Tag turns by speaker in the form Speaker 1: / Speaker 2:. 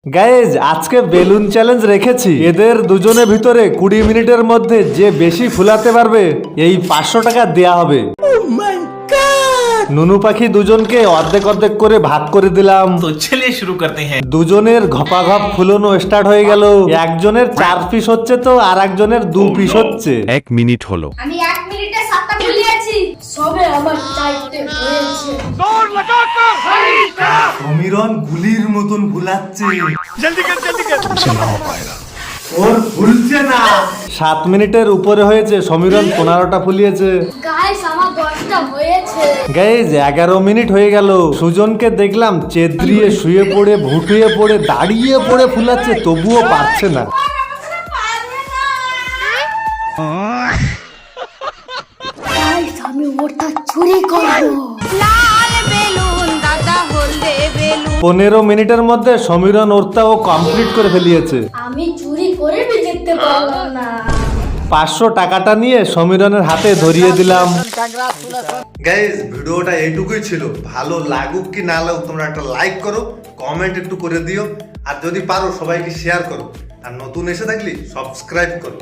Speaker 1: Guys আজকে balloon challenge রেখেছি। এদের দুজনের ভিতরে 20 মিনিটের মধ্যে যে বেশি ফুলাতে পারবে এই 500 টাকা দেয়া হবে। নুনু পাখি দুজনকে অর্ধেক অর্ধেক করে ভাগ করে দিলাম।
Speaker 2: তো চলিए शुरू करते हैं।
Speaker 1: দুজনের ঘপাঘপ ফুলানো স্টার্ট হয়ে গেল। একজনের 4 পিস হচ্ছে তো আর একজনের 2 পিস হচ্ছে।
Speaker 3: 1 মিনিট হলো।
Speaker 4: আমি 1 মিনিটে 7টা ফুলিয়েছি, সবে আমার চাইতে হয়েছে।
Speaker 1: সমীরন গুলির মতন ফুলাচ্ছে। জলদি কর ওর ফুলছে না। 7 মিনিটের উপরে হয়েছে। সমীরন 15টা ফুলিয়েছে।
Speaker 4: গাইস আমার 10টা হয়েছে।
Speaker 1: গাইজ 11 মিনিট হয়ে গেল। সুজনকে দেখলাম চেদ্রিয়ে শুয়ে পড়ে ভুটিয়ে পড়ে দাঁড়িয়ে পড়ে ফুলাচ্ছে, তবুও পারছে না।
Speaker 4: গাইস আমি ওটা চুরি করব। লাল বেলুন দাদা হলদে বেলুন।
Speaker 1: 15 মিনিটের মধ্যে সমীরন ওরটা ও কমপ্লিট করে ফেলিয়েছে।
Speaker 4: আমি চুরি করে বি জিততে পারলাম না।
Speaker 1: 500 টাকাটা নিয়ে সমীরনের হাতে ধরিয়ে দিলাম। গাইজ ভিডিওটা এইটুকুই ছিল। ভালো লাগুক কি না লাগুক তোমরা একটা লাইক করো, কমেন্ট একটু করে দিও, আর যদি পারো সবাইকে শেয়ার করো, আর নতুন এসে থাকলে সাবস্ক্রাইব করো।